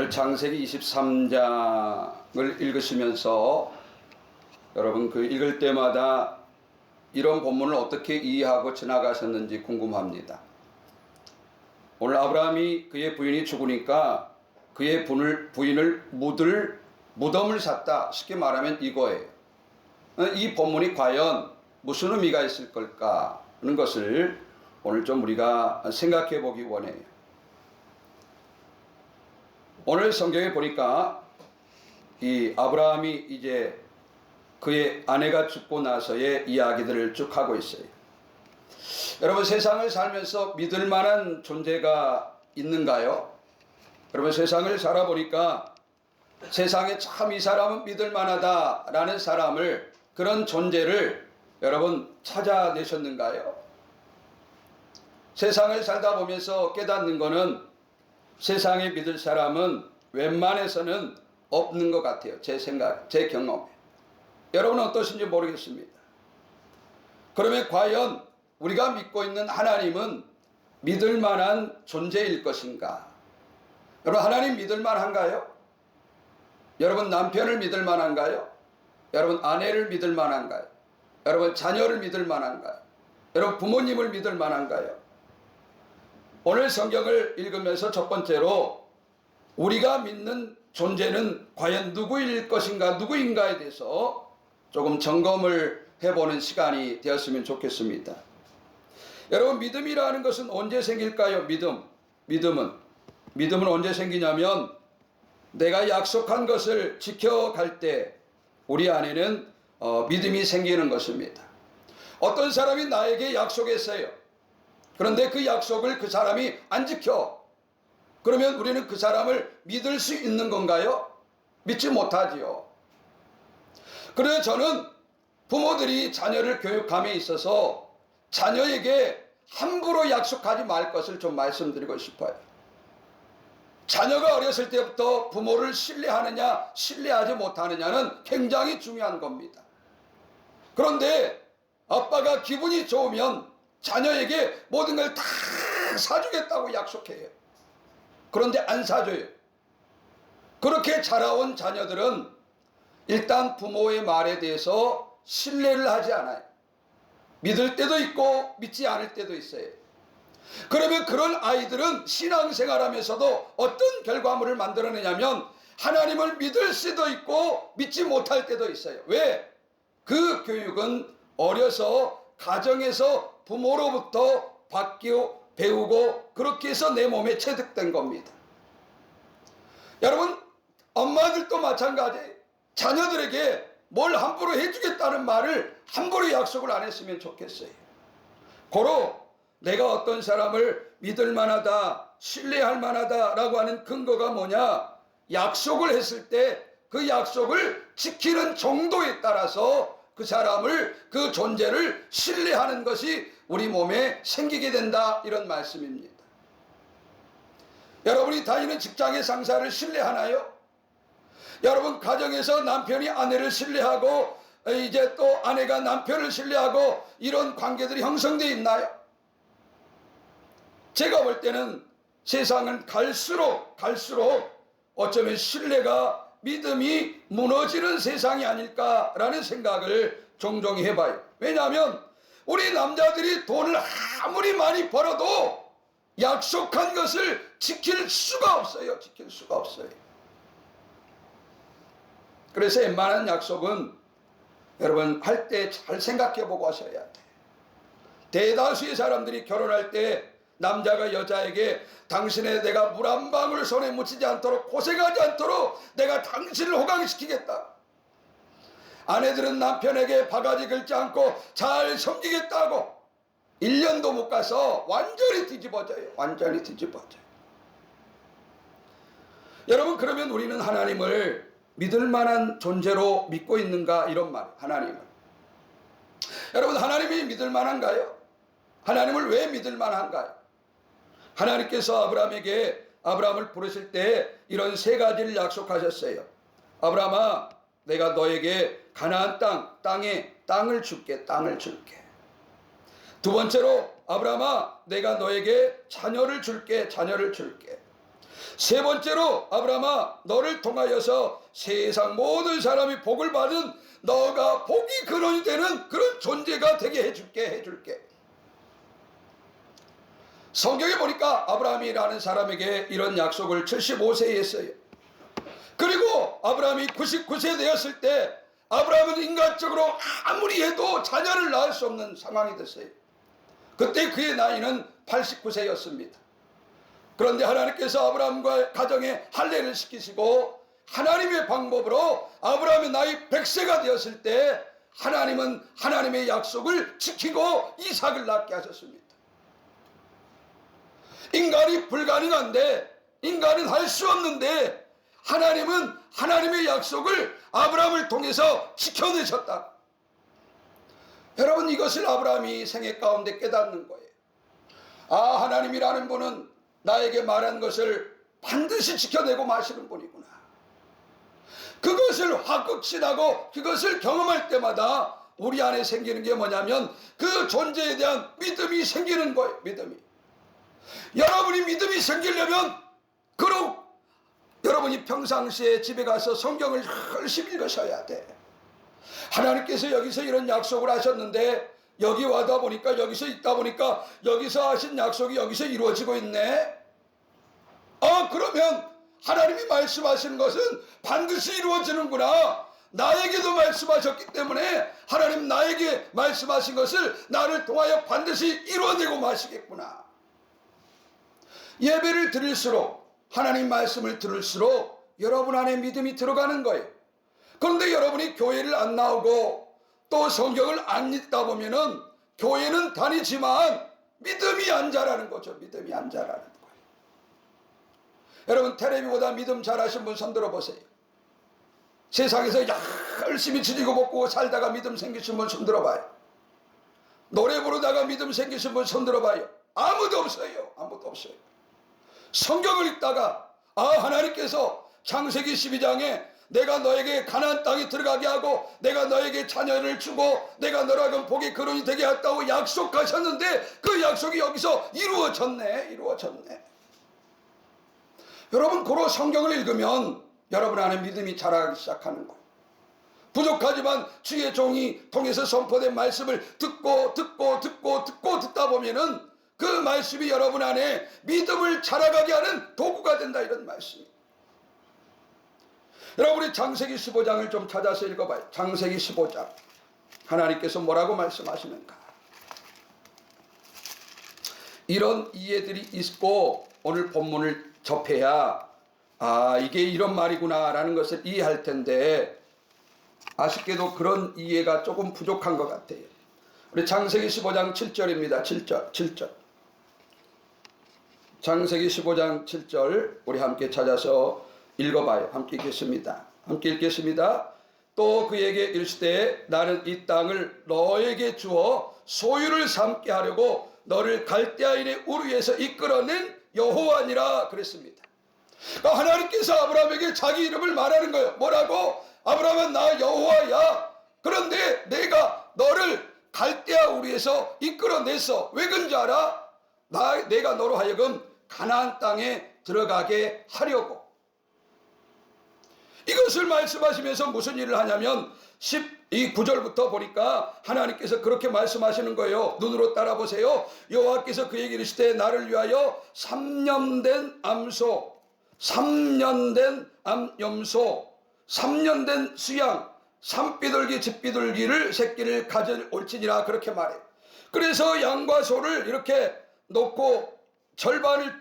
오늘 창세기 23장을 읽으시면서 여러분 그 읽을 때마다 이런 본문을 어떻게 이해하고 지나가셨는지 궁금합니다. 오늘 아브라함이 그의 부인이 죽으니까 그의 부인을 묻을 무덤을 샀다. 쉽게 말하면 이거예요. 이 본문이 과연 무슨 의미가 있을 걸까 하는 것을 오늘 좀 우리가 생각해 보기 원해요. 오늘 성경에 보니까 이 아브라함이 이제 그의 아내가 죽고 나서의 이야기들을 쭉 하고 있어요. 여러분, 세상을 살면서 믿을 만한 존재가 있는가요? 여러분, 세상을 살아보니까 세상에 참 이 사람은 믿을 만하다라는 사람을, 그런 존재를 여러분 찾아내셨는가요? 세상을 살다 보면서 깨닫는 거는 세상에 믿을 사람은 웬만해서는 없는 것 같아요. 제 생각, 제 경험에. 여러분은 어떠신지 모르겠습니다. 그러면 과연 우리가 믿고 있는 하나님은 믿을 만한 존재일 것인가? 여러분, 하나님 믿을 만한가요? 여러분, 남편을 믿을 만한가요? 여러분, 아내를 믿을 만한가요? 여러분, 자녀를 믿을 만한가요? 여러분, 부모님을 믿을 만한가요? 오늘 성경을 읽으면서 첫 번째로 우리가 믿는 존재는 과연 누구일 것인가, 누구인가에 대해서 조금 점검을 해보는 시간이 되었으면 좋겠습니다. 여러분, 믿음이라는 것은 언제 생길까요? 믿음은 언제 생기냐면 내가 약속한 것을 지켜갈 때 우리 안에는 믿음이 생기는 것입니다. 어떤 사람이 나에게 약속했어요. 그런데 그 약속을 그 사람이 안 지켜. 그러면 우리는 그 사람을 믿을 수 있는 건가요? 믿지 못하지요. 그래서 저는 부모들이 자녀를 교육함에 있어서 자녀에게 함부로 약속하지 말 것을 좀 말씀드리고 싶어요. 자녀가 어렸을 때부터 부모를 신뢰하느냐 신뢰하지 못하느냐는 굉장히 중요한 겁니다. 그런데 아빠가 기분이 좋으면 자녀에게 모든 걸 다 사주겠다고 약속해요. 그런데 안 사줘요. 그렇게 자라온 자녀들은 일단 부모의 말에 대해서 신뢰를 하지 않아요. 믿을 때도 있고 믿지 않을 때도 있어요. 그러면 그런 아이들은 신앙생활하면서도 어떤 결과물을 만들어내냐면 하나님을 믿을 수도 있고 믿지 못할 때도 있어요. 왜? 그 교육은 어려서 가정에서 부모로부터 받고 배우고 그렇게 해서 내 몸에 체득된 겁니다. 여러분, 엄마들도 마찬가지예요. 자녀들에게 뭘 함부로 해주겠다는 말을 함부로 약속을 안 했으면 좋겠어요. 고로 내가 어떤 사람을 믿을 만하다, 신뢰할 만하다라고 하는 근거가 뭐냐? 약속을 했을 때 그 약속을 지키는 정도에 따라서 그 사람을, 그 존재를 신뢰하는 것이 우리 몸에 생기게 된다, 이런 말씀입니다. 여러분이 다니는 직장의 상사를 신뢰하나요? 여러분, 가정에서 남편이 아내를 신뢰하고 이제 또 아내가 남편을 신뢰하고 이런 관계들이 형성되어 있나요? 제가 볼 때는 세상은 갈수록 어쩌면 신뢰가, 믿음이 무너지는 세상이 아닐까라는 생각을 종종 해봐요. 왜냐하면 우리 남자들이 돈을 아무리 많이 벌어도 약속한 것을 지킬 수가 없어요. 그래서 웬만한 약속은 여러분 할 때 잘 생각해보고 하셔야 돼요. 대다수의 사람들이 결혼할 때 남자가 여자에게 당신의 내가 물 한 방울 손에 묻히지 않도록, 고생하지 않도록 내가 당신을 호강시키겠다. 아내들은 남편에게 바가지 긁지 않고 잘 섬기겠다고 1년도 못 가서 완전히 뒤집어져요. 여러분, 그러면 우리는 하나님을 믿을 만한 존재로 믿고 있는가, 이런 말. 하나님을, 여러분, 하나님이 믿을 만한가요? 하나님을 왜 믿을 만한가요? 하나님께서 아브라함을 부르실 때 이런 세 가지를 약속하셨어요. 아브라함아, 내가 너에게 가나안 땅을 줄게. 두 번째로, 아브라함아, 내가 너에게 자녀를 줄게. 세 번째로 아브라함아 너를 통하여서 세상 모든 사람이 복을 받은 너가 복이 근원이 되는 그런 존재가 되게 해줄게. 성경에 보니까 아브라함이라는 사람에게 이런 약속을 75세에 했어요. 그리고 아브라함이 99세 되었을 때 아브라함은 인간적으로 아무리 해도 자녀를 낳을 수 없는 상황이 됐어요. 그때 그의 나이는 89세였습니다. 그런데 하나님께서 아브라함과 가정에 할례를 시키시고 하나님의 방법으로 아브라함의 나이 100세가 되었을 때 하나님은 하나님의 약속을 지키고 이삭을 낳게 하셨습니다. 인간이 불가능한데, 인간은 할 수 없는데 하나님은 하나님의 약속을 아브라함을 통해서 지켜내셨다. 여러분, 이것을 아브라함이 생애 가운데 깨닫는 거예요. 아, 하나님이라는 분은 나에게 말한 것을 반드시 지켜내고 마시는 분이구나. 그것을 확극신하고 그것을 경험할 때마다 우리 안에 생기는 게 뭐냐면 그 존재에 대한 믿음이 생기는 거예요. 믿음이. 여러분이 믿음이 생기려면 여러분이 평상시에 집에 가서 성경을 열심히 읽으셔야 돼. 하나님께서 여기서 이런 약속을 하셨는데 여기 와다 보니까, 여기서 있다 보니까 여기서 하신 약속이 여기서 이루어지고 있네. 그러면 하나님이 말씀하신 것은 반드시 이루어지는구나. 나에게도 말씀하셨기 때문에 하나님 나에게 말씀하신 것을 나를 통하여 반드시 이루어내고 마시겠구나. 예배를 드릴수록, 하나님 말씀을 들을수록 여러분 안에 믿음이 들어가는 거예요. 그런데 여러분이 교회를 안 나오고 또 성경을 안 읽다 보면은 교회는 다니지만 믿음이 안 자라는 거죠. 믿음이 안 자라는 거예요. 여러분, 텔레비보다 믿음 잘하신 분 손 들어보세요. 세상에서 열심히 지지고 먹고 살다가 믿음 생기신 분 손 들어봐요. 노래 부르다가 믿음 생기신 분 손 들어봐요. 아무도 없어요. 아무도 없어요. 성경을 읽다가 하나님께서 창세기 12장에 내가 너에게 가나안 땅에 들어가게 하고 내가 너에게 자녀를 주고 내가 너로 하여금 복의 근원이 되게 했다고 약속하셨는데 그 약속이 여기서 이루어졌네. 여러분, 고로 성경을 읽으면 여러분 안에 믿음이 자라기 시작하는 거예요. 부족하지만 주의 종이 통해서 선포된 말씀을 듣고 듣다 보면은 그 말씀이 여러분 안에 믿음을 자라가게 하는 도구가 된다, 이런 말씀이에요. 여러분이 창세기 15장을 좀 찾아서 읽어봐요. 창세기 15장. 하나님께서 뭐라고 말씀하시는가. 이런 이해들이 있고 오늘 본문을 접해야 이게 이런 말이구나 라는 것을 이해할 텐데 아쉽게도 그런 이해가 조금 부족한 것 같아요. 우리 창세기 15장 7절입니다. 7절. 창세기 15장 7절 우리 함께 찾아서 읽어봐요. 함께 읽겠습니다. 또 그에게 이르시되 나는 이 땅을 너에게 주어 소유를 삼게 하려고 너를 갈대아인의 우르에서 이끌어낸 여호와니라 그랬습니다. 그러니까 하나님께서 아브라함에게 자기 이름을 말하는 거예요. 뭐라고? 아브라함은 나 여호와야. 그런데 내가 너를 갈대아 우르에서 이끌어냈어. 왜 그런지 알아? 내가 너로 하여금 가나안 땅에 들어가게 하려고. 이것을 말씀하시면서 무슨 일을 하냐면 9절부터 보니까 하나님께서 그렇게 말씀하시는 거예요. 눈으로 따라보세요. 여호와께서 그에게 이르시되 나를 위하여 3년 된 암소, 3년 된 암염소, 3년 된 수양, 산비둘기 집비둘기를 새끼를 가져 올지니라 그렇게 말해요. 그래서 양과 소를 이렇게 놓고 절반을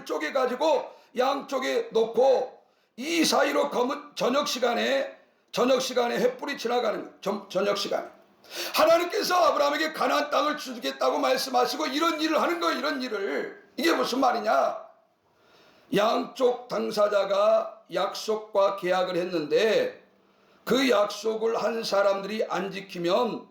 쪼개 가지고 양쪽에 놓고 이 사이로 저녁 시간에 햇불이 지나가는 거예요. 저녁 시간에 하나님께서 아브라함에게 가나안 땅을 주겠다고 말씀하시고 이런 일을 하는 거예요. 이런 일을. 이게 무슨 말이냐? 양쪽 당사자가 약속과 계약을 했는데 그 약속을 한 사람들이 안 지키면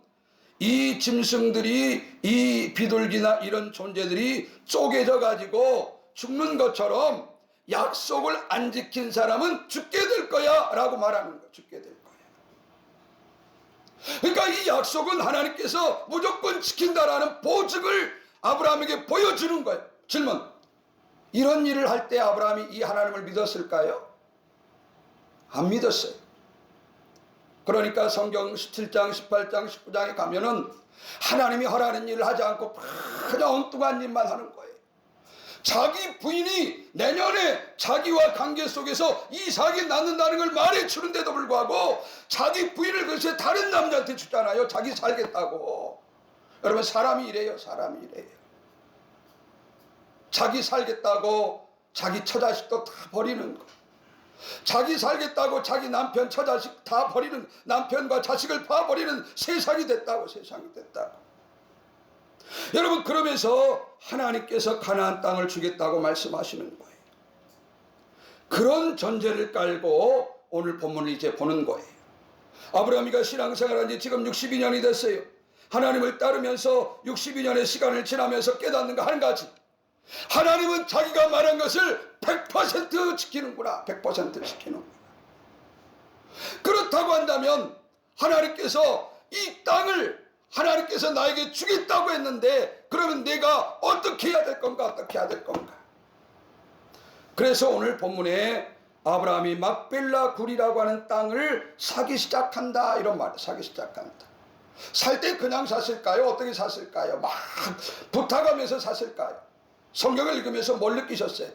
이 짐승들이, 이 비둘기나 이런 존재들이 쪼개져 가지고 죽는 것처럼 약속을 안 지킨 사람은 죽게 될 거야 라고 말하는 거야. 죽게 될 거야. 그러니까 이 약속은 하나님께서 무조건 지킨다라는 보증을 아브라함에게 보여주는 거예요. 질문. 이런 일을 할 때 아브라함이 이 하나님을 믿었을까요? 안 믿었어요. 그러니까 성경 17장, 18장, 19장에 가면은 하나님이 허락하는 일을 하지 않고 그냥 엉뚱한 일만 하는 거예요. 자기 부인이 내년에 자기와 관계 속에서 이삭이 낳는다는 걸 말해주는데도 불구하고 자기 부인을 글쎄 다른 남자한테 주잖아요. 자기 살겠다고. 여러분, 사람이 이래요. 사람이 이래요. 자기 살겠다고 자기 처자식도 다 버리는 거. 자기 살겠다고 자기 남편 처자식 다 버리는, 남편과 자식을 다 버리는 세상이 됐다고. 세상이 됐다고. 여러분, 그러면서 하나님께서 가나안 땅을 주겠다고 말씀하시는 거예요. 그런 전제를 깔고 오늘 본문을 이제 보는 거예요. 아브라함이가 신앙생활한 지 지금 62년이 됐어요. 하나님을 따르면서 62년의 시간을 지나면서 깨닫는 거 한 가지. 하나님은 자기가 말한 것을 100% 지키는구나. 100% 지키는구나. 그렇다고 한다면 하나님께서 이 땅을 하나님께서 나에게 주겠다고 했는데 그러면 내가 어떻게 해야 될 건가? 어떻게 해야 될 건가? 그래서 오늘 본문에 아브라함이 막벨라 굴이라고 하는 땅을 사기 시작한다, 이런 말이에요. 사기 시작한다. 살 때 그냥 샀을까요? 어떻게 샀을까요? 막 부탁하면서 샀을까요? 성경을 읽으면서 뭘 느끼셨어요?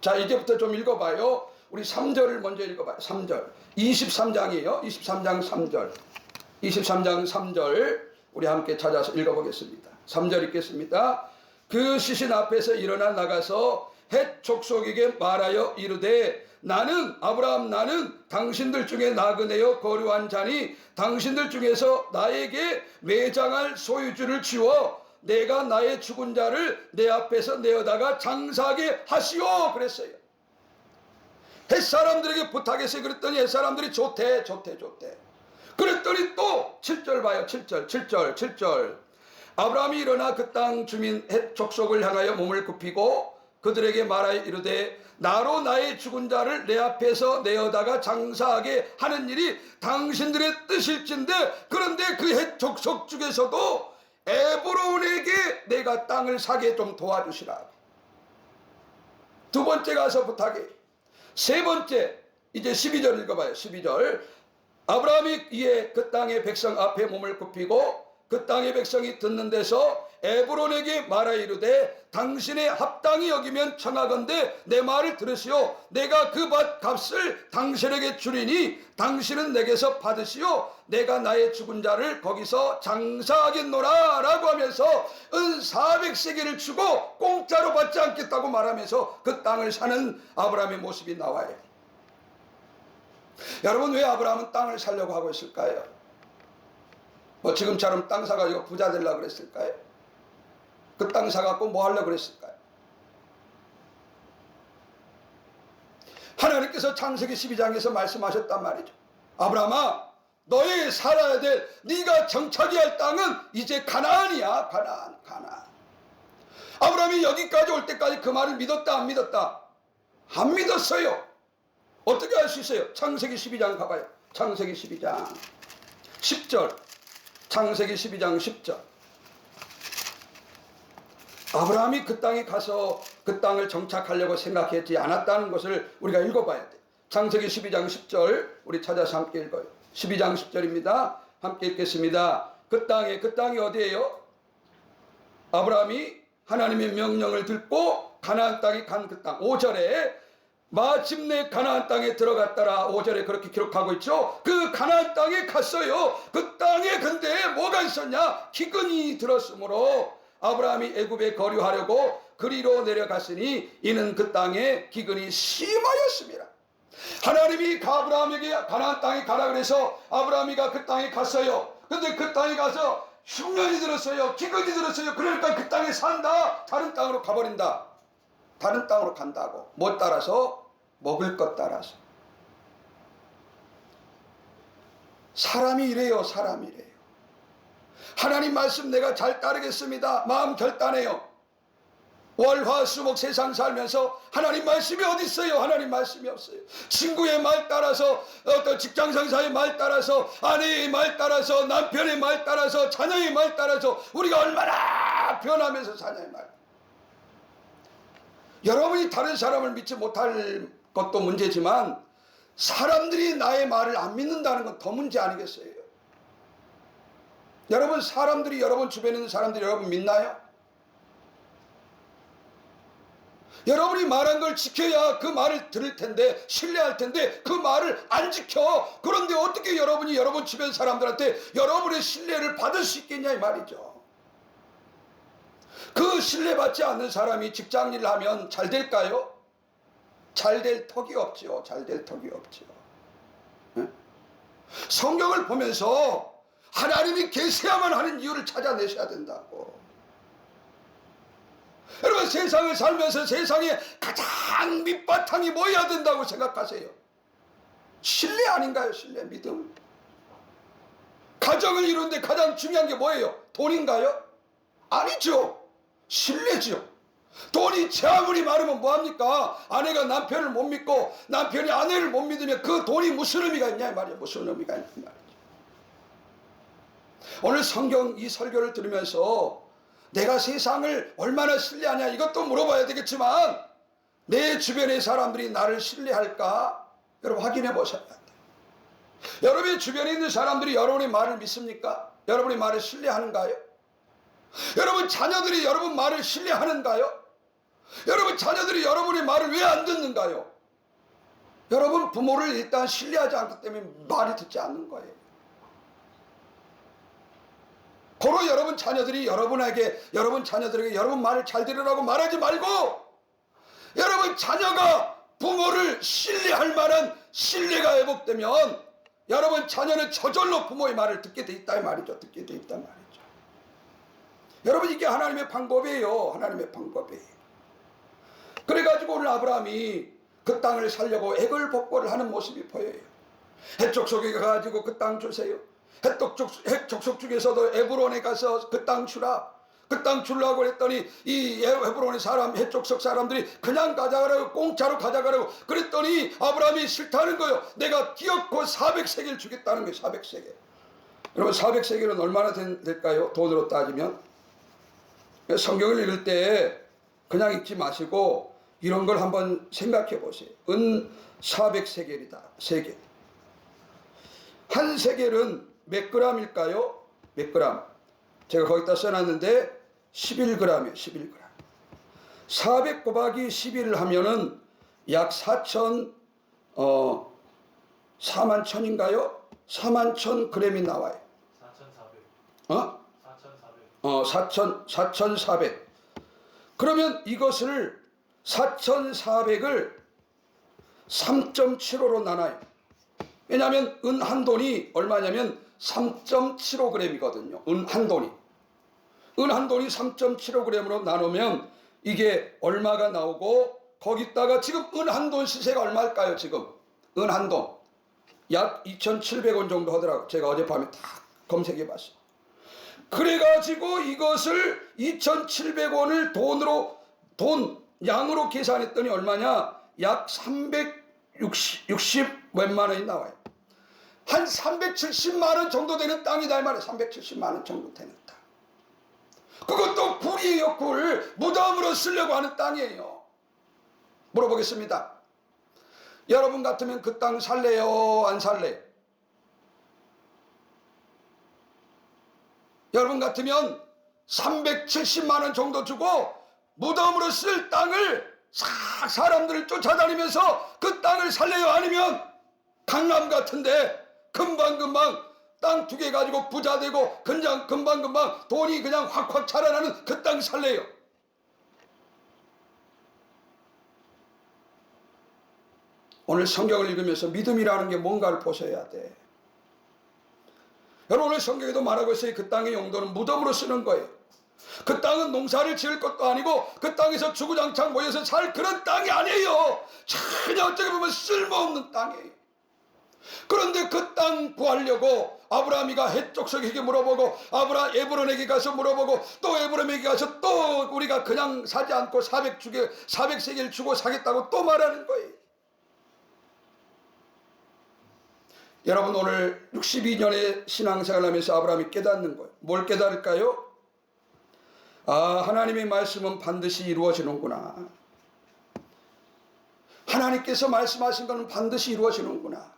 자, 이제부터 좀 읽어봐요. 우리 3절을 먼저 읽어봐요. 3절. 23장이에요. 23장 3절. 23장 3절. 우리 함께 찾아서 읽어보겠습니다. 3절 읽겠습니다. 그 시신 앞에서 일어나 나가서 헷 족속에게 말하여 이르되 나는 아브라함 나는 당신들 중에 나그네여 거류한 자니 당신들 중에서 나에게 매장할 소유주를 지워 내가 나의 죽은 자를 내 앞에서 내어다가 장사하게 하시오 그랬어요. 햇사람들에게 부탁했어요. 그랬더니 햇사람들이 좋대. 그랬더니 또 7절 봐요. 7절. 아브라함이 일어나 그 땅 주민 헷 족속을 향하여 몸을 굽히고 그들에게 말하여 이르되 나로 나의 죽은 자를 내 앞에서 내어다가 장사하게 하는 일이 당신들의 뜻일진데 그런데 그 헷 족속 중에서도 에브론에게 내가 땅을 사게 좀 도와주시라. 두 번째 가서 부탁해. 세 번째 이제 12절 읽어봐요. 12절. 아브라함이 이에 그 땅의 백성 앞에 몸을 굽히고 그 땅의 백성이 듣는 데서 에브론에게 말하 이르되 당신의 합당히 여기면 청하건대 내 말을 들으시오. 내가 그 밭 값을 당신에게 주리니 당신은 내게서 받으시오. 내가 나의 죽은 자를 거기서 장사하겠노라 라고 하면서 은 400세겔을 주고 공짜로 받지 않겠다고 말하면서 그 땅을 사는 아브라함의 모습이 나와요. 여러분, 왜 아브라함은 땅을 사려고 하고 있을까요? 뭐 지금처럼 땅 사가지고 부자 되려고 그랬을까요? 그 땅 사갖고 뭐 하려고 그랬을까요? 하나님께서 창세기 12장에서 말씀하셨단 말이죠. 아브라함아, 너희 살아야 될 네가 정착해야 할 땅은 이제 가나안이야. 가나안. 아브라함이 여기까지 올 때까지 그 말을 믿었다 안 믿었다? 안 믿었어요. 어떻게 알 수 있어요? 창세기 12장 가봐요. 창세기 12장 10절. 창세기 12장 10절. 아브라함이 그 땅에 가서 그 땅을 정착하려고 생각했지 않았다는 것을 우리가 읽어봐야 돼. 창세기 12장 10절 우리 찾아서 함께 읽어요. 12장 10절입니다. 함께 읽겠습니다. 그 땅이 어디예요? 아브라함이 하나님의 명령을 듣고 가나안 땅에 간 그 땅. 5절에 마침내 가나안 땅에 들어갔더라. 5절에 그렇게 기록하고 있죠. 그 가나안 땅에 갔어요. 그 땅에 근데 뭐가 있었냐? 기근이 들었으므로 아브라함이 애굽에 거류하려고 그리로 내려갔으니 이는 그 땅에 기근이 심하였습니다. 하나님이 아브라함에게 가나안 땅에 가라 그래서 아브라함이가 그 땅에 갔어요. 근데 그 땅에 가서 흉년이 들었어요. 기근이 들었어요. 그러니까 그 땅에 산다. 다른 땅으로 가버린다. 다른 땅으로 간다고. 뭐 따라서? 먹을 것 따라서. 사람이 이래요. 사람이 이래요. 하나님 말씀 내가 잘 따르겠습니다. 마음 결단해요. 월화수목 세상 살면서 하나님 말씀이 어디 있어요? 하나님 말씀이 없어요. 친구의 말 따라서, 어떤 직장 상사의 말 따라서, 아내의 말 따라서, 남편의 말 따라서, 자녀의 말 따라서 우리가 얼마나 변하면서 사냐의 말. 여러분이 다른 사람을 믿지 못할 것도 문제지만 사람들이 나의 말을 안 믿는다는 건 더 문제 아니겠어요? 여러분, 사람들이, 여러분 주변에 있는 사람들이 여러분 믿나요? 여러분이 말한 걸 지켜야 그 말을 들을 텐데, 신뢰할 텐데 그 말을 안 지켜. 그런데 어떻게 여러분이 여러분 주변 사람들한테 여러분의 신뢰를 받을 수 있겠냐 이 말이죠. 그 신뢰받지 않는 사람이 직장일을 하면 잘 될까요? 잘 될 턱이 없죠. 잘 될 턱이 없죠. 네? 성경을 보면서 하나님이 계셔야만 하는 이유를 찾아내셔야 된다고. 여러분, 세상을 살면서 세상에 가장 밑바탕이 뭐여야 된다고 생각하세요? 신뢰 아닌가요? 신뢰, 믿음. 가정을 이루는데 가장 중요한 게 뭐예요? 돈인가요? 아니죠. 신뢰죠. 돈이 제 아무리 많으면 뭐합니까? 아내가 남편을 못 믿고 남편이 아내를 못 믿으면 그 돈이 무슨 의미가 있냐 이 말이에요. 무슨 의미가 있냐 이 말이죠. 오늘 성경 이 설교를 들으면서 내가 세상을 얼마나 신뢰하냐 이것도 물어봐야 되겠지만 내 주변의 사람들이 나를 신뢰할까? 여러분 확인해 보셔야 돼요. 여러분의 주변에 있는 사람들이 여러분의 말을 믿습니까? 여러분의 말을 신뢰하는가요? 여러분 자녀들이 여러분 말을 신뢰하는가요? 여러분 자녀들이 여러분의 말을 왜 안 듣는가요? 여러분 부모를 일단 신뢰하지 않기 때문에 말이 듣지 않는 거예요. 고로 여러분 자녀들이 여러분 자녀들에게 여러분 말을 잘 들으라고 말하지 말고 여러분 자녀가 부모를 신뢰할 만한 신뢰가 회복되면 여러분 자녀는 저절로 부모의 말을 듣게 돼 있다 이 말이죠. 듣게 돼 있단 말이죠. 여러분 이게 하나님의 방법이에요. 하나님의 방법이에요. 그래가지고 오늘 아브라함이 그 땅을 살려고 애걸복걸을 하는 모습이 보여요. 해족속에 가가지고 그 땅 주세요. 해족속 중에서도 에브론에 가서 그 땅 주라. 그 땅 주려고 했더니 이 에브론의 사람, 해족속 사람들이 그냥 가져가라고 공짜로 가져가라고 그랬더니 아브라함이 싫다는 거예요. 내가 기어코 400세겔 주겠다는 거예요. 400세겔. 여러분 400세겔은 얼마나 될까요? 돈으로 따지면. 성경을 읽을 때 그냥 읽지 마시고 이런 걸 한번 생각해 보세요. 은 400세겔이다. 세겔. 한 세겔은 몇 g일까요? 몇 g? 제가 거기다 써놨는데 11g이에요. 11g. 400 곱하기 11을 하면은 약 4만 1000인가요? 4만 1000g이 나와요. 4,400. 4,400. 그러면 이것을 4,400을 3.75로 나눠요. 왜냐하면 은 한 돈이 얼마냐면 3.75g이거든요. 은 한 돈이. 은 한 돈이 3.75g으로 나누면 이게 얼마가 나오고 거기다가 지금 은 한 돈 시세가 얼마일까요? 지금 은 한 돈 약 2,700원 정도 하더라고요. 제가 어젯밤에 다 검색해 봤어요. 그래가지고 이것을 2,700원을 양으로 계산했더니 얼마냐? 약 360 몇만 원이 나와요. 한 370만 원 정도 되는 땅이다 이 말이에요. 370만 원 정도 되는 땅. 그것도 굴이에요. 굴. 무덤으로 쓰려고 하는 땅이에요. 물어보겠습니다. 여러분 같으면 그 땅 살래요? 안 살래요? 여러분 같으면 370만 원 정도 주고 무덤으로 쓸 땅을 사람들을 쫓아다니면서 그 땅을 살래요? 아니면 강남 같은데 금방금방 땅 2개 가지고 부자 되고 그냥 금방금방 돈이 그냥 확확 자라나는 그 땅 살래요? 오늘 성경을 읽으면서 믿음이라는 게 뭔가를 보셔야 돼. 여러분 오늘 성경에도 말하고 있어요. 그 땅의 용도는 무덤으로 쓰는 거예요. 그 땅은 농사를 지을 것도 아니고 그 땅에서 주구장창 모여서 살 그런 땅이 아니에요. 전혀 어떻게 보면 쓸모없는 땅이에요. 그런데 그 땅 구하려고 아브라함이가 해족속에게 물어보고 에브론에게 가서 물어보고 또 에브론에게 가서 또 우리가 그냥 사지 않고 400세겔 주고 사겠다고 또 말하는 거예요. 여러분 오늘 62년의 신앙생활을 하면서 아브라함이 깨닫는 거예요. 뭘 깨달을까요? 아, 하나님의 말씀은 반드시 이루어지는구나. 하나님께서 말씀하신 것은 반드시 이루어지는구나.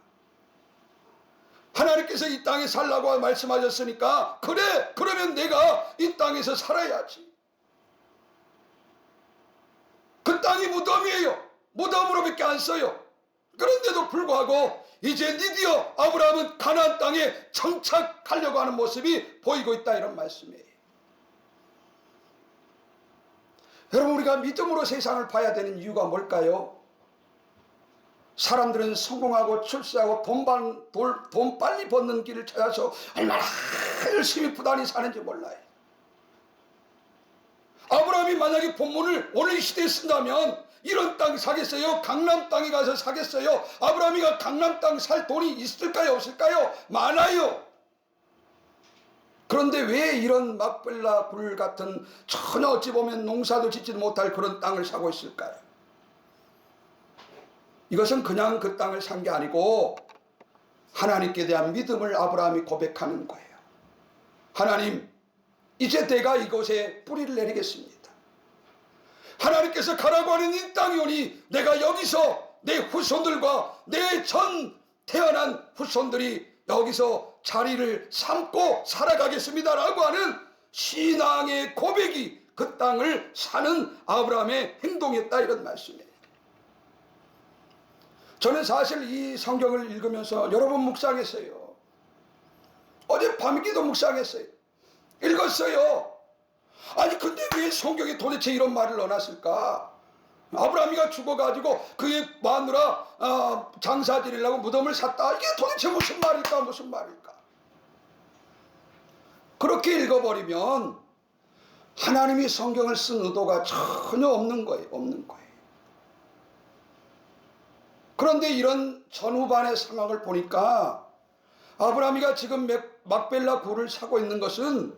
하나님께서 이 땅에 살라고 말씀하셨으니까 그래, 그러면 내가 이 땅에서 살아야지. 그 땅이 무덤이에요. 무덤으로밖에 안 써요. 그런데도 불구하고 이제 드디어 아브라함은 가나안 땅에 정착하려고 하는 모습이 보이고 있다, 이런 말씀이에요. 여러분, 우리가 믿음으로 세상을 봐야 되는 이유가 뭘까요? 사람들은 성공하고 출세하고 돈 빨리 버는 길을 찾아서 얼마나 열심히 부단히 사는지 몰라요. 아브라함이 만약에 본문을 오늘 이 시대에 쓴다면 이런 땅 사겠어요? 강남 땅에 가서 사겠어요? 아브라함이가 강남 땅 살 돈이 있을까요? 없을까요? 많아요. 그런데 왜 이런 막벨라 굴 같은 전혀 어찌 보면 농사도 짓지도 못할 그런 땅을 사고 있을까요? 이것은 그냥 그 땅을 산 게 아니고 하나님께 대한 믿음을 아브라함이 고백하는 거예요. 하나님, 이제 내가 이곳에 뿌리를 내리겠습니다. 하나님께서 가라고 하는 이 땅이 오니 내가 여기서 내 후손들과 내 전 태어난 후손들이 여기서 자리를 삼고 살아가겠습니다라고 하는 신앙의 고백이 그 땅을 사는 아브라함의 행동이었다, 이런 말씀이에요. 저는 사실 이 성경을 읽으면서 여러 번 묵상했어요. 어제 밤기도 묵상했어요. 읽었어요. 아니 근데 왜 성경에 도대체 이런 말을 넣어놨을까? 아브라함이가 죽어가지고 그의 마누라 장사 지내려고 무덤을 샀다. 이게 도대체 무슨 말일까, 무슨 말일까? 그렇게 읽어버리면 하나님이 성경을 쓴 의도가 전혀 없는 거예요. 없는 거예요. 그런데 이런 전후반의 상황을 보니까 아브라함이가 지금 막벨라 굴을 사고 있는 것은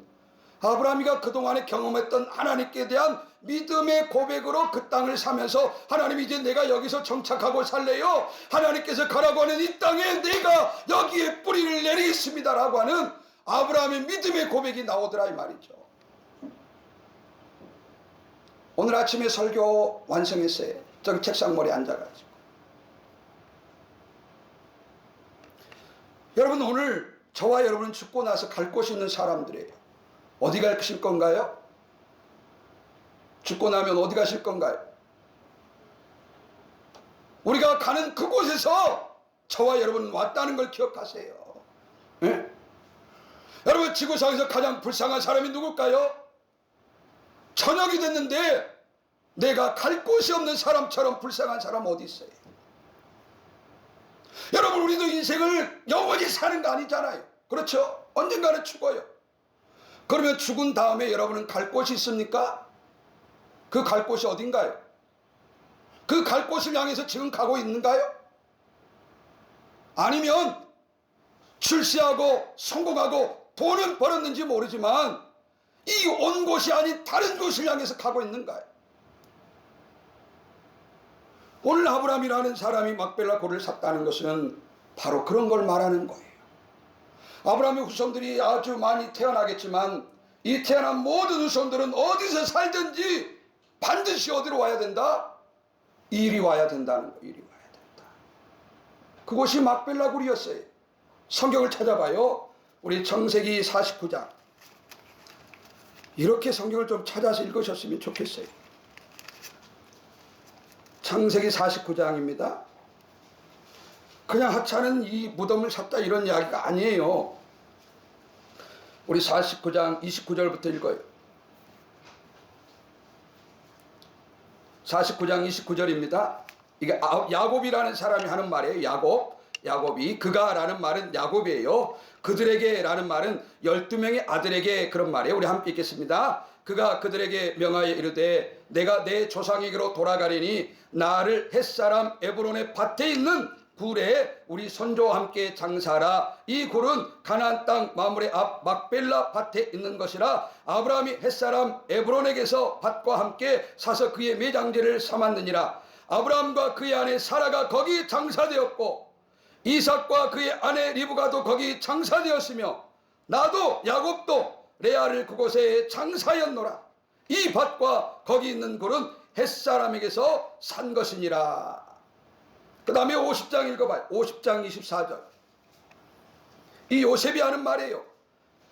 아브라함이가 그동안에 경험했던 하나님께 대한 믿음의 고백으로 그 땅을 사면서 하나님, 이제 내가 여기서 정착하고 살래요. 하나님께서 가라고 하는 이 땅에 내가 여기에 뿌리를 내리겠습니다 라고 하는 아브라함의 믿음의 고백이 나오더라, 이 말이죠. 오늘 아침에 설교 완성했어요. 저기 책상머리에 앉아가지고. 여러분, 오늘 저와 여러분은 죽고 나서 갈 곳이 있는 사람들이에요. 어디 가실 건가요? 죽고 나면 어디 가실 건가요? 우리가 가는 그곳에서 저와 여러분 왔다는 걸 기억하세요. 네? 여러분, 지구상에서 가장 불쌍한 사람이 누굴까요? 저녁이 됐는데 내가 갈 곳이 없는 사람처럼 불쌍한 사람 어디 있어요? 여러분, 우리도 인생을 영원히 사는 거 아니잖아요. 그렇죠? 언젠가는 죽어요. 그러면 죽은 다음에 여러분은 갈 곳이 있습니까? 그 갈 곳이 어딘가요? 그 갈 곳을 향해서 지금 가고 있는가요? 아니면 출세하고 성공하고 돈은 벌었는지 모르지만 이 온 곳이 아닌 다른 곳을 향해서 가고 있는가요? 오늘 아브라함이라는 사람이 막벨라 굴을 샀다는 것은 바로 그런 걸 말하는 거예요. 아브라함의 후손들이 아주 많이 태어나겠지만 이 태어난 모든 후손들은 어디서 살든지 반드시 어디로 와야 된다? 이리 와야 된다는 거예요. 이리 와야 된다. 그곳이 막벨라 굴이었어요. 성경을 찾아봐요. 우리 창세기 49장. 이렇게 성경을 좀 찾아서 읽으셨으면 좋겠어요. 창세기 49장입니다. 그냥 하찮은 이 무덤을 샀다 이런 이야기가 아니에요. 우리 49장 29절부터 읽어요. 49장 29절입니다. 이게 야곱이라는 사람이 하는 말이에요. 야곱이 그가라는 말은 야곱이에요. 그들에게 라는 말은 12명의 아들에게 그런 말이에요. 우리 함께 읽겠습니다. 그가 그들에게 명하여 이르되 내가 내 조상에게로 돌아가리니 나를 햇사람 에브론의 밭에 있는 굴에 우리 손조와 함께 장사하라. 이 굴은 가나안 땅 마므레 앞 막벨라 밭에 있는 것이라. 아브라함이 햇사람 에브론에게서 밭과 함께 사서 그의 매장지를 삼았느니라. 아브라함과 그의 아내 사라가 거기 장사되었고 이삭과 그의 아내 리브가도 거기 장사되었으며 나도 야곱도 레아를 그곳에 장사였노라. 이 밭과 거기 있는 굴은 햇사람에게서 산 것이니라. 그 다음에 50장 읽어봐요. 50장 24절. 이 요셉이 하는 말이에요.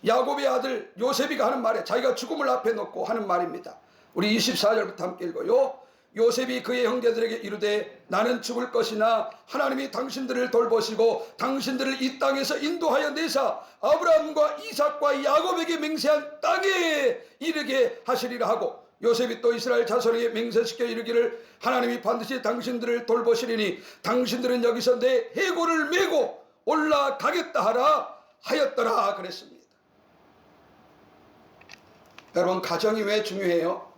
야곱의 아들 요셉이가 하는 말이에요. 자기가 죽음을 앞에 놓고 하는 말입니다. 우리 24절부터 함께 읽어요. 요셉이 그의 형제들에게 이르되 나는 죽을 것이나 하나님이 당신들을 돌보시고 당신들을 이 땅에서 인도하여 내사 아브라함과 이삭과 야곱에게 맹세한 땅에 이르게 하시리라 하고, 요셉이 또 이스라엘 자손에게 맹세시켜 이르기를 하나님이 반드시 당신들을 돌보시리니 당신들은 여기서 내 해골을 메고 올라가겠다 하라 하였더라 그랬습니다. 여러분, 가정이 왜 중요해요?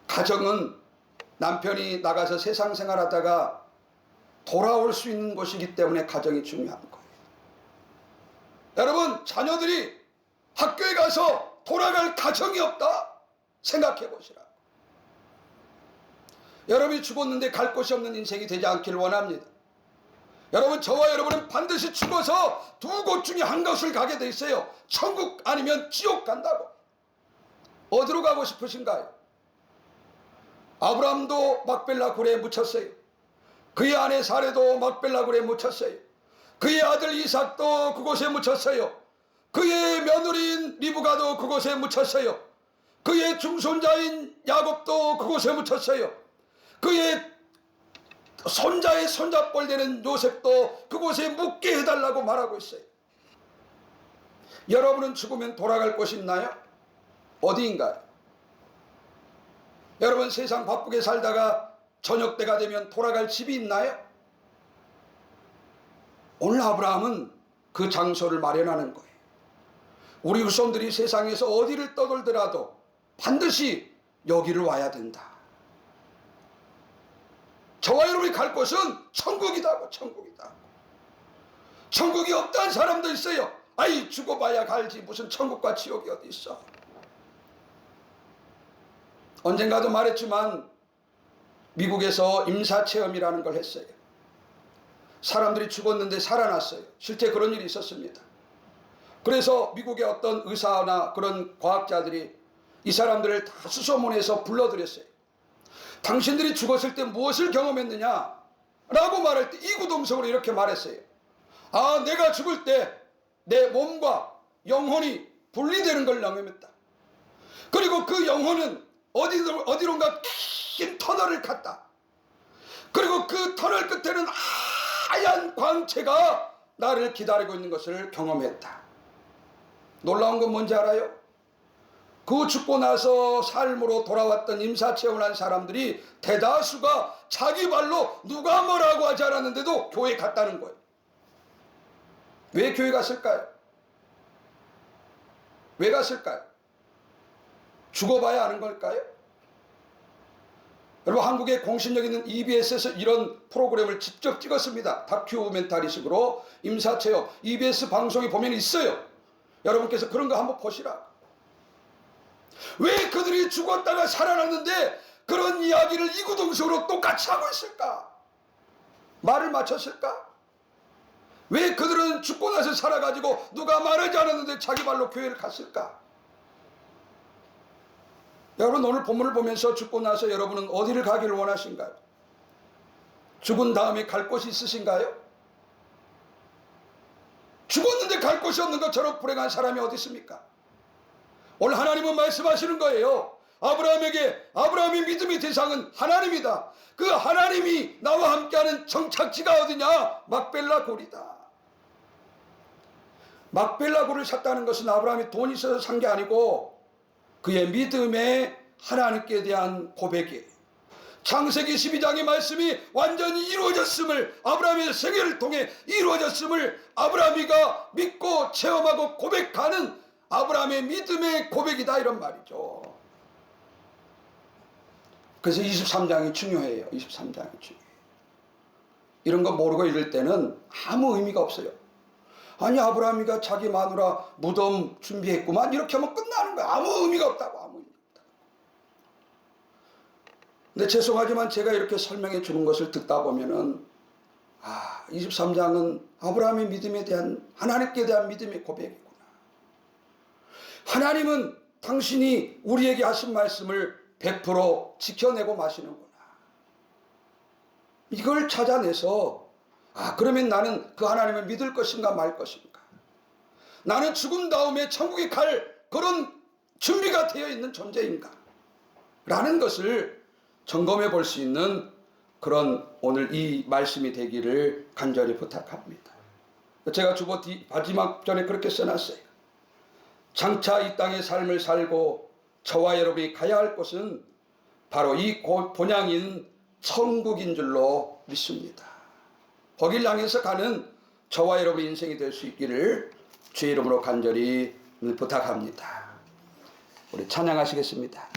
가정은 남편이 나가서 세상 생활하다가 돌아올 수 있는 곳이기 때문에 가정이 중요한 거예요. 여러분, 자녀들이 학교에 가서 돌아갈 가정이 없다? 생각해 보시라고. 여러분이 죽었는데 갈 곳이 없는 인생이 되지 않기를 원합니다. 여러분, 저와 여러분은 반드시 죽어서 두 곳 중에 한 곳을 가게 돼 있어요. 천국 아니면 지옥 간다고. 어디로 가고 싶으신가요? 아브라함도 막벨라 굴에 묻혔어요. 그의 아내 사레도 막벨라 굴에 묻혔어요. 그의 아들 이삭도 그곳에 묻혔어요. 그의 며느리인 리브가도 그곳에 묻혔어요. 그의 중손자인 야곱도 그곳에 묻혔어요. 그의 손자의 손잡벌 되는 요셉도 그곳에 묻게 해달라고 말하고 있어요. 여러분은 죽으면 돌아갈 곳이 있나요? 어디인가요? 여러분, 세상 바쁘게 살다가 저녁 때가 되면 돌아갈 집이 있나요? 오늘 아브라함은 그 장소를 마련하는 거예요. 우리 후손들이 세상에서 어디를 떠돌더라도 반드시 여기를 와야 된다. 저와 여러분이 갈 곳은 천국이다고. 천국이다. 천국이 없다는 사람도 있어요. 아이, 죽어봐야 갈지 무슨 천국과 지옥이 어디 있어. 언젠가도 말했지만 미국에서 임사체험이라는 걸 했어요. 사람들이 죽었는데 살아났어요. 실제 그런 일이 있었습니다. 그래서 미국의 어떤 의사나 그런 과학자들이 이 사람들을 다 수소문해서 불러들였어요. 당신들이 죽었을 때 무엇을 경험했느냐? 라고 말할 때 이구동성으로 이렇게 말했어요. 아, 내가 죽을 때 내 몸과 영혼이 분리되는 걸 경험했다. 그리고 그 영혼은 어디론가 긴 터널을 갔다. 그리고 그 터널 끝에는 하얀 광채가 나를 기다리고 있는 것을 경험했다. 놀라운 건 뭔지 알아요? 그 죽고 나서 삶으로 돌아왔던 임사체험을 한 사람들이 대다수가 자기 발로 누가 뭐라고 하지 않았는데도 교회 갔다는 거예요. 왜 교회 갔을까요? 왜 갔을까요? 죽어봐야 아는 걸까요? 여러분, 한국의 공신력 있는 EBS에서 이런 프로그램을 직접 찍었습니다. 다큐멘터리식으로 임사체험 EBS 방송에 보면 있어요. 여러분께서 그런 거 한번 보시라고. 왜 그들이 죽었다가 살아났는데 그런 이야기를 이구동성으로 똑같이 하고 있을까? 말을 맞췄을까? 왜 그들은 죽고 나서 살아가지고 누가 말하지 않았는데 자기 발로 교회를 갔을까? 여러분, 오늘 본문을 보면서 죽고 나서 여러분은 어디를 가기를 원하신가요? 죽은 다음에 갈 곳이 있으신가요? 죽었는데 갈 곳이 없는 것처럼 불행한 사람이 어디 있습니까? 오늘 하나님은 말씀하시는 거예요. 아브라함의 믿음의 대상은 하나님이다. 그 하나님이 나와 함께하는 정착지가 어디냐? 막벨라 골이다. 막벨라 골을 샀다는 것은 아브라함이 돈이 있어서 산 게 아니고 그의 믿음의 하나님께 대한 고백이에요. 창세기 12장의 말씀이 완전히 이루어졌음을, 아브라함의 생애를 통해 이루어졌음을 아브라함이가 믿고 체험하고 고백하는 아브라함의 믿음의 고백이다, 이런 말이죠. 그래서 23장이 중요해요. 23장이 중요해요. 이런 거 모르고 읽을 때는 아무 의미가 없어요. 아니, 아브라함이가 자기 마누라 무덤 준비했구만, 이렇게 하면 끝나는 거야. 아무 의미가 없다고. 아무 의미가 없다고. 근데 죄송하지만 제가 이렇게 설명해 주는 것을 듣다 보면은 23장은 아브라함의 믿음에 대한, 하나님께 대한 믿음의 고백이구나. 하나님은 당신이 우리에게 하신 말씀을 100% 지켜내고 마시는구나. 이걸 찾아내서 그러면 나는 그 하나님을 믿을 것인가 말 것인가, 나는 죽은 다음에 천국에 갈 그런 준비가 되어 있는 존재인가 라는 것을 점검해 볼 수 있는 그런 오늘 이 말씀이 되기를 간절히 부탁합니다. 제가 주보 마지막 전에 그렇게 써놨어요. 장차 이 땅의 삶을 살고 저와 여러분이 가야 할 곳은 바로 이 본향인 천국인 줄로 믿습니다. 거길 향해서 가는 저와 여러분의 인생이 될 수 있기를 주의 이름으로 간절히 부탁합니다. 우리 찬양하시겠습니다.